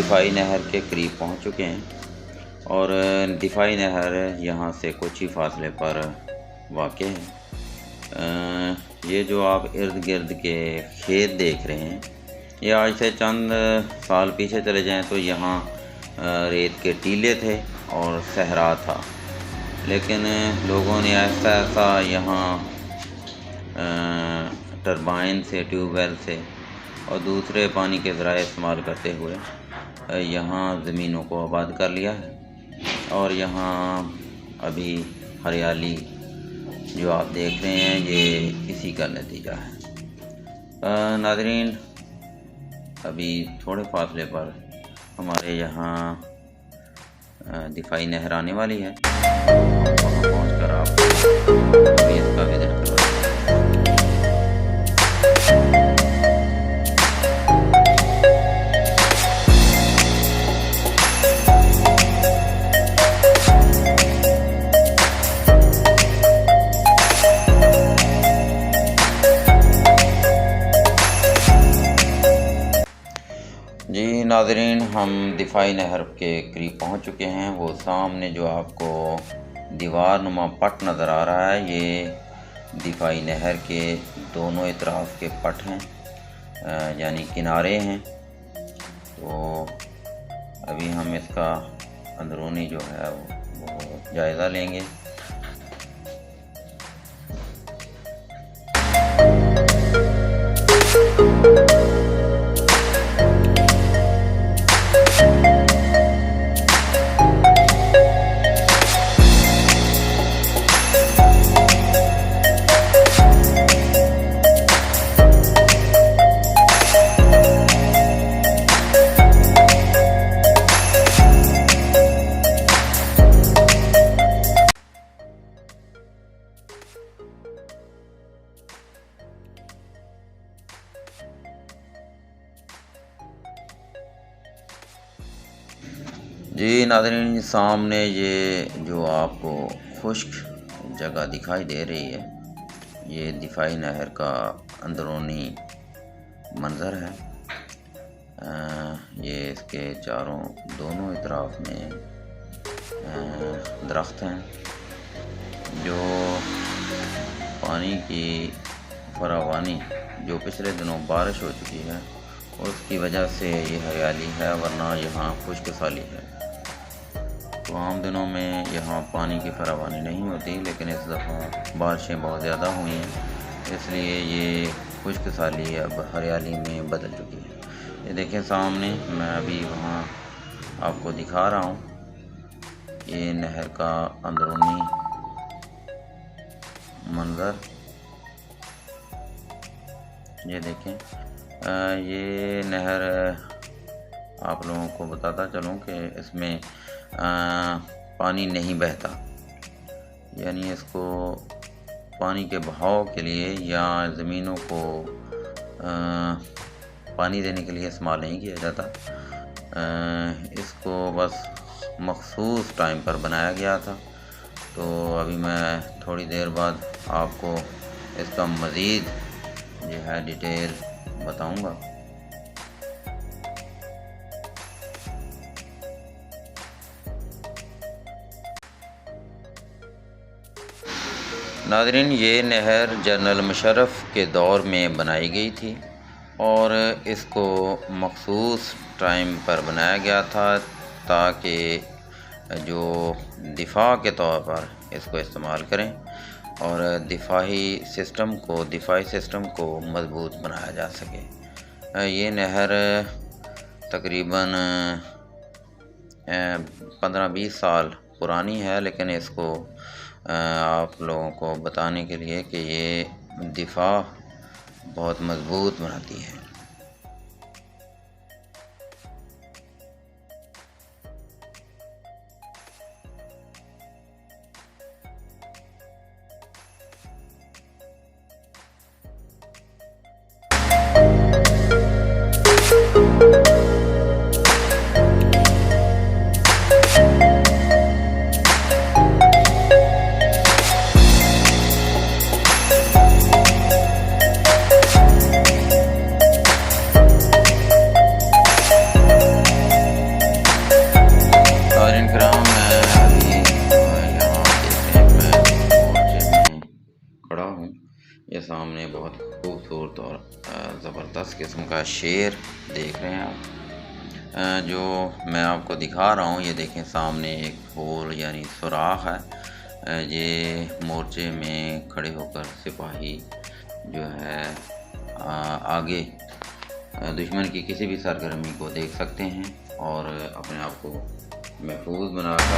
दिफाई नहर के करीब पहुंच चुके हैं और दिफाई नहर यहाँ से कुछ ही फासले पर वाक़ है। ये जो आप इर्द गिर्द के खेत देख रहे हैं, ये आज से चंद साल पीछे चले जाएं तो यहाँ रेत के टीले थे और सहरा था, लेकिन लोगों ने ऐसा ऐसा यहाँ टरबाइन से, ट्यूबवेल से और दूसरे पानी के ज़राए इस्तेमाल करते हुए यहाँ ज़मीनों को आबाद कर लिया है और यहाँ अभी हरियाली जो आप देख रहे हैं ये इसी का नतीजा है। नाज़रीन, अभी थोड़े फासले पर हमारे यहाँ दिफाई नहर आने वाली है। वहाँ पहुँच कर आप भी इसका विज़िट करवाएं। जी नाज़रीन, हम दिफाई नहर के करीब पहुंच चुके हैं। वो सामने जो आपको दीवार नुमा पट नज़र आ रहा है, ये दिफाई नहर के दोनों इतराफ़ के पट हैं, यानी किनारे हैं। तो अभी हम इसका अंदरूनी जो है वो जायज़ा लेंगे। जी नाज़रीन, सामने ये जो आपको खुश्क जगह दिखाई दे रही है, ये दिफाई नहर का अंदरूनी मंज़र है। ये इसके दोनों इतराफ़ में दरख्त हैं जो पानी की फरावानी जो पिछले दिनों बारिश हो चुकी है उसकी वजह से ये हरियाली है, वरना यहाँ खुश्क साली है। तो आम दिनों में यहाँ पानी की फरावानी नहीं होती, लेकिन इस दफ़ा बारिशें बहुत ज़्यादा हुई हैं, इसलिए ये खुश्क साली अब हरियाली में बदल चुकी है। ये देखें सामने, मैं अभी वहाँ आपको दिखा रहा हूँ, ये नहर का अंदरूनी मंज़र ये देखें। ये नहर आप लोगों को बताता चलूँ कि इसमें पानी नहीं बहता, यानी इसको पानी के बहाव के लिए या ज़मीनों को पानी देने के लिए इस्तेमाल नहीं किया जाता। इसको बस मखसूस टाइम पर बनाया गया था। तो अभी मैं थोड़ी देर बाद आपको इसका मज़ीद जो है डिटेल बताऊंगा। नाज़रीन, ये नहर जनरल मुशर्रफ के दौर में बनाई गई थी और इसको मखसूस टाइम पर बनाया गया था ताकि जो दिफा के तौर पर इसको इस्तेमाल करें और दिफाई सिस्टम को मज़बूत बनाया जा सके। ये नहर तकरीबन 15-20 साल पुरानी है, लेकिन इसको आप लोगों को बताने के लिए कि ये दिफा बहुत मज़बूत बनाती है। ज़बरदस्त किस्म का शेर देख रहे हैं आप। जो मैं आपको दिखा रहा हूँ, ये देखें सामने एक होल यानी सुराख है। ये मोर्चे में खड़े होकर सिपाही जो है आगे दुश्मन की किसी भी सरगर्मी को देख सकते हैं और अपने आप को महफूज बनाकर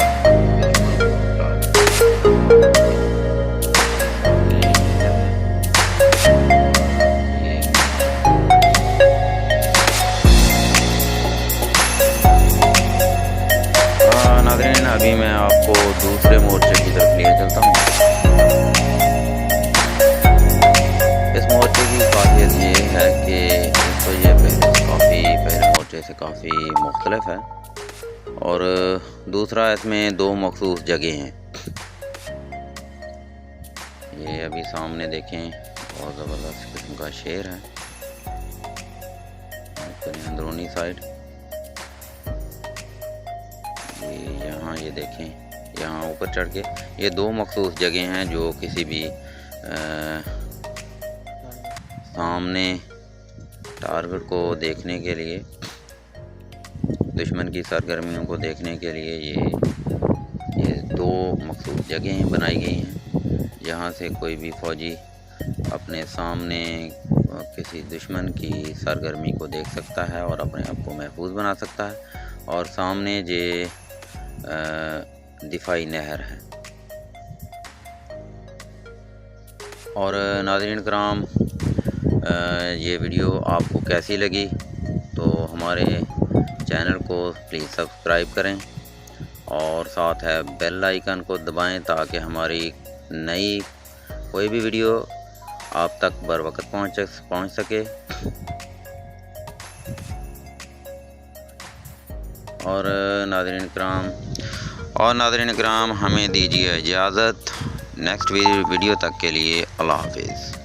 नाज़रीन, अभी मैं आपको दूसरे मोर्चे की तरफ लिए चलता हूँ। इस मोर्चे की खासियत ये है कि तो ये पहले मोर्चे से काफ़ी मुख्तलिफ है और दूसरा इसमें दो मखसूस जगह हैं। ये अभी सामने देखें, बहुत ज़बरदस्त किस्म का शेर है। अंदरूनी साइड यहाँ ये देखें, यहाँ ऊपर चढ़ के ये दो मखसूस जगह हैं जो किसी भी सामने टारगेट को देखने के लिए, दुश्मन की सरगर्मियों को देखने के लिए ये दो मखसूस जगहें बनाई गई हैं, जहाँ से कोई भी फ़ौजी अपने सामने किसी दुश्मन की सरगर्मी को देख सकता है और अपने आप को महफूज बना सकता है। और सामने ये दिफाई नहर है। और नाज़रीन कराम, ये वीडियो आपको कैसी लगी तो हमारे चैनल को प्लीज़ सब्सक्राइब करें और साथ है बेल आइकन को दबाएं ताकि हमारी नई कोई भी वीडियो आप तक बर वक्त पहुँच सके। और नाज़रीन कराम हमें दीजिए इजाज़त। नेक्स्ट वीडियो तक के लिए अल्लाह हाफ़िज़।